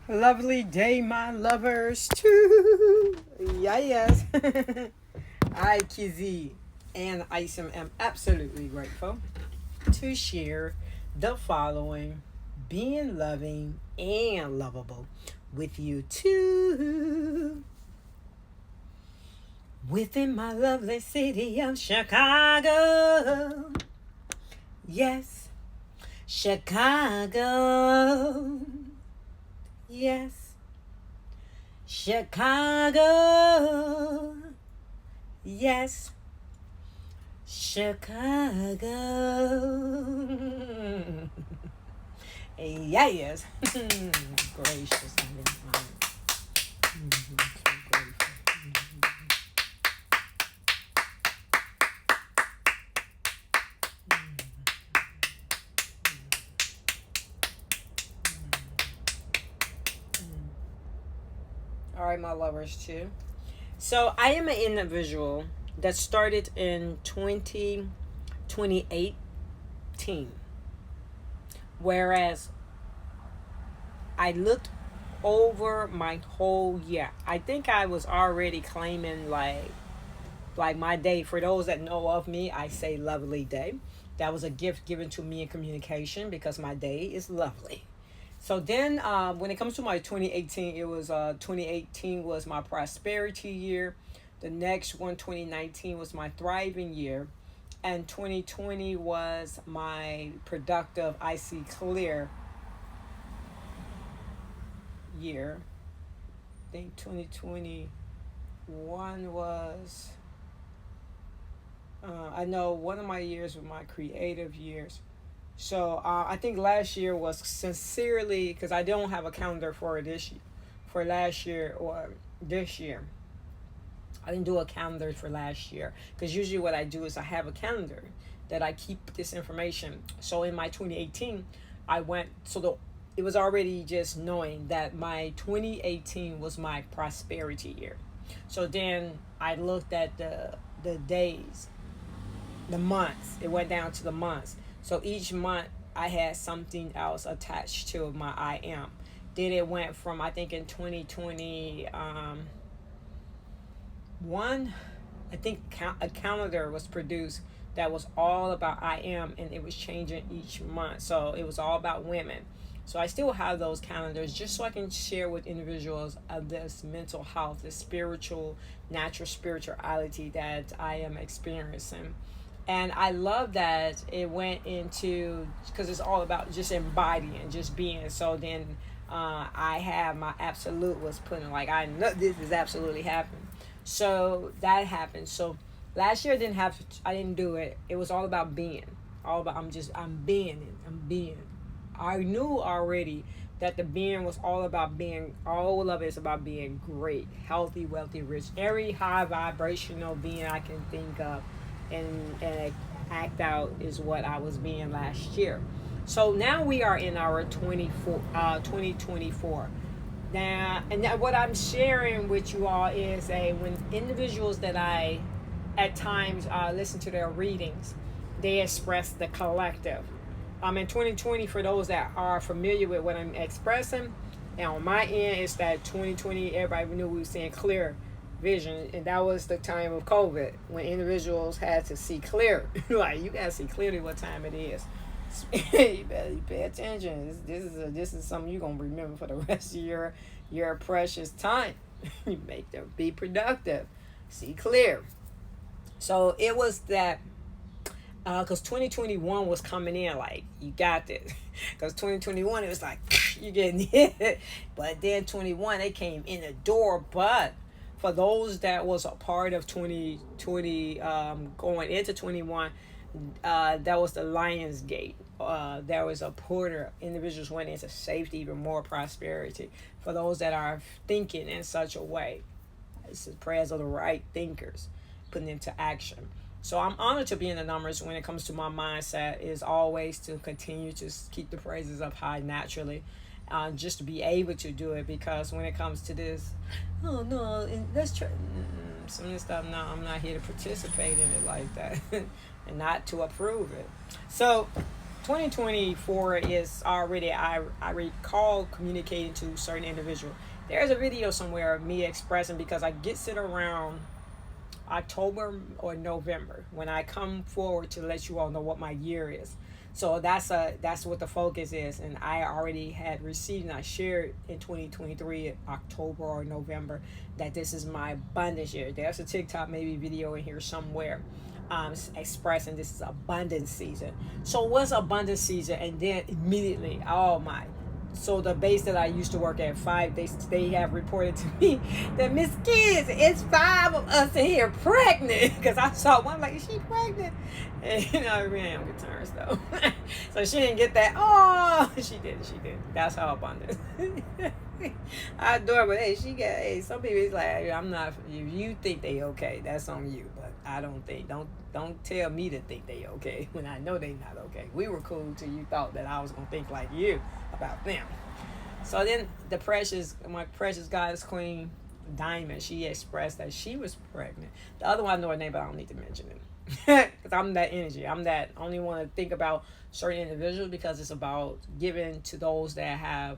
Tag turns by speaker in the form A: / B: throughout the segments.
A: Lovely day, my lovers, too. Yeah, yes. I, Kizzy, and Isom am absolutely grateful to share the following being loving and lovable with you, too. Within my lovely city of Chicago. Yes, Chicago. Yes, Chicago. Yes, Chicago. Yes. Gracious. I'm so grateful. All right, my lovers, too. So I am an individual that started in 2018, whereas I looked over my whole year. I think I was already claiming like my day. For those that know of me, I say lovely day. That was a gift given to me in communication because my day is lovely. So then, when it comes to my 2018, it was 2018 was my prosperity year. The next one, 2019, was my thriving year, and 2020 was my productive, I see clear year. I think 2021 was. I know one of my years was my creative years. So I think last year was sincerely because I don't have a calendar for for last year or this year. I didn't do a calendar for last year because usually what I do is I have a calendar that I keep this information. So in my 2018, I went it was already just knowing that my 2018 was my prosperity year. So then I looked at the days, the months. It went down to the months. So each month I had something else attached to my I am. Then it went from I think in 2020 one, I think a calendar was produced that was all about I am, and it was changing each month. So it was all about women. So I still have those calendars just so I can share with individuals of this mental health, this spiritual, natural spirituality that I am experiencing. And I love that it went into because it's all about just embodying, just being. So then I have my absolute was putting like I know this is absolutely happening. So that happened. So last year I didn't do it. It was all about being. All about I'm being it. I'm being. I knew already that the being was all about being, all of it is about being great, healthy, wealthy, rich. Every high vibrational being I can think of and act out is what I was being last year. So now we are in our 2024. Now, and that what I'm sharing with you all is when individuals that I at times listen to their readings, they express the collective. In 2020, for those that are familiar with what I'm expressing, and on my end, it's that 2020, everybody knew we were seeing clear vision, and that was the time of COVID when individuals had to see clear. Like you gotta see clearly what time it is. You better pay attention. This is something you're gonna remember for the rest of your precious time. You make them be productive, see clear. So it was that because 2021 was coming in like you got this. Because 2021 it was like you getting hit, but then 21 they came in the door. But for those that was a part of 2020 going into 21, that was the Lions Gate. There was a porter. Individuals went into safety, even more prosperity. For those that are thinking in such a way, this is prayers of the right thinkers, putting into action. So I'm honored to be in the numbers. When it comes to my mindset, is always to continue to keep the praises up high naturally, just to be able to do it. Because when it comes to this, oh no, let's try some of this stuff. No, I'm not here to participate in it like that, and not to approve it. So 2024 is already, I recall communicating to certain individuals. There's a video somewhere of me expressing, because I get it around October or November when I come forward to let you all know what my year is. So that's what the focus is, and I already had received and I shared in 2023 October or November that this is my abundance year. There's a TikTok maybe video in here somewhere expressing this is abundance season. So what's abundance season? And then immediately, oh my, so the base that I used to work at, five, they have reported to me that Miss Kids, it's 5 of us in here pregnant. Because I saw one like, is she pregnant? And we ain't on good terms though. So she didn't get that. Oh, she did. That's how abundant. I adore, but some people is like, hey, I'm not. If you think they okay, that's on you. But I don't think. Don't tell me to think they okay when I know they not okay. We were cool till you thought that I was gonna think like you about them. So then my precious goddess queen Diamond, she expressed that she was pregnant. The other one I know her name, but I don't need to mention it. Because I'm that energy. I'm that only want to think about certain individuals, because it's about giving to those that have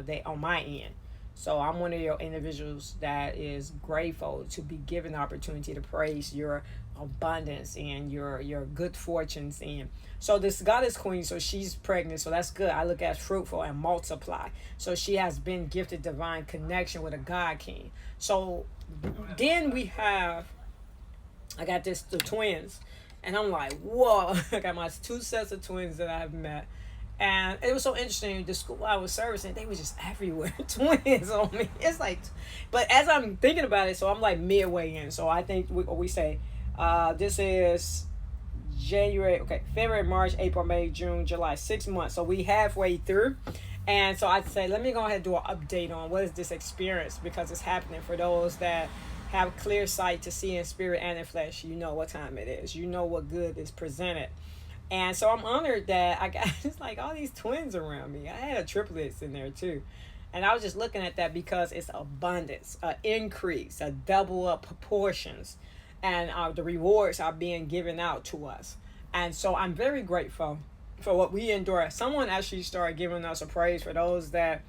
A: they on my end. So I'm one of your individuals that is grateful to be given the opportunity to praise your abundance and your good fortunes. And so this goddess queen, so she's pregnant, so that's good. I look at fruitful and multiply. So she has been gifted divine connection with a God king. So then I got the twins, and I'm like, whoa. I got my 2 sets of twins that I've met. And it was so interesting. The school I was servicing, they were just everywhere. Twins on me. It's like, but as I'm thinking about it, so I'm like midway in. So I think we say, this is January, February, March, April, May, June, July, 6 months. So we halfway through. And so I'd say, let me go ahead and do an update on what is this experience, because it's happening for those that have clear sight to see in spirit and in flesh. You know what time it is. You know what good is presented. And so I'm honored that I got just like all these twins around me. I had triplets in there too. And I was just looking at that because it's abundance, an increase, a double up proportions. And the rewards are being given out to us. And so I'm very grateful for what we endure. Someone actually started giving us a praise for those that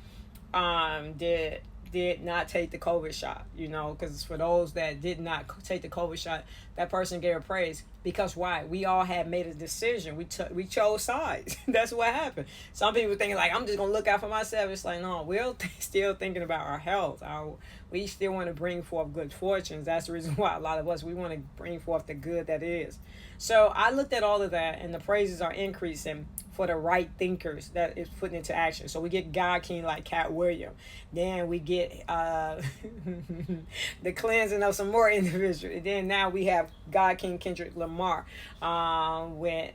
A: did not take the COVID shot, because for those that did not take the COVID shot, that person gave a praise. Because why? We all had made a decision. We chose sides. That's what happened. Some people thinking like, I'm just going to look out for myself. It's like, no, we're still thinking about our health. We still want to bring forth good fortunes. That's the reason why a lot of us, we want to bring forth the good that is. So I looked at all of that, and the praises are increasing for the right thinkers that is putting into action. So we get God King like Cat Williams. Then we get the cleansing of some more individuals. And then now we have God King Kendrick Lamar with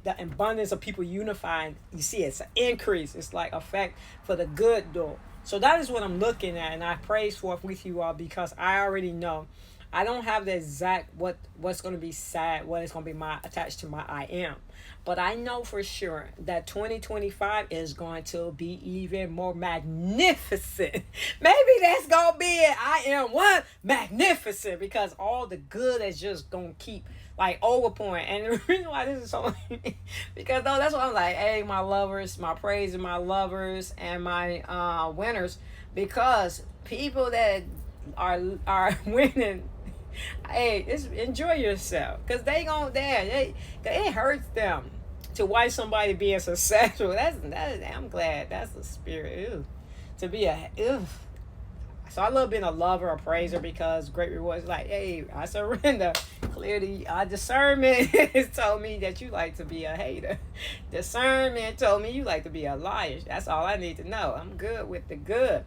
A: the abundance of people unifying. You see, it's an increase. It's like effect for the good though. So that is what I'm looking at, and I praise forth with you all, because I already know. I don't have the exact what's going to be sad, what is going to be attached to my I am. But I know for sure that 2025 is going to be even more magnificent. Maybe that's going to be it. I am what? Magnificent. Because all the good is just going to keep like overpouring. And the reason why this is so because though that's why I'm like, hey, my lovers, my praise and my lovers and my winners. Because people that are winning, hey, enjoy yourself, because it hurts them to watch somebody being successful. I'm glad that's the spirit. Ew. To be so I love being a lover, a praiser, because great rewards like, hey, I surrender. Clearly, discernment has told me that you like to be a hater. Discernment told me you like to be a liar. That's all I need to know. I'm good with the good.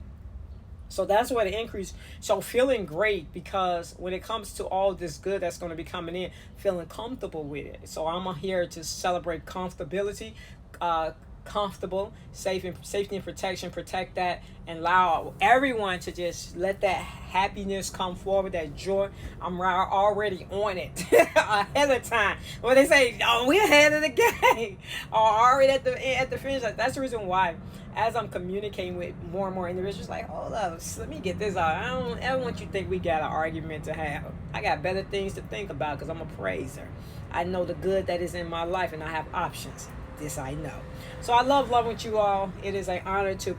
A: So that's where the increase. So feeling great, because when it comes to all this good that's going to be coming in, feeling comfortable with it. So I'm here to celebrate comfortability, comfortable, safety and protection, protect that, and allow everyone to just let that happiness come forward, that joy. I'm already on it ahead of time. When they say, oh, we're ahead of the game, or already at the finish. That's the reason why, as I'm communicating with more and more individuals, like, hold up, let me get this out. I don't ever want you to think we got an argument to have. I got better things to think about, because I'm a praiser. I know the good that is in my life, and I have options. This I know. So I love with you all. It is an honor to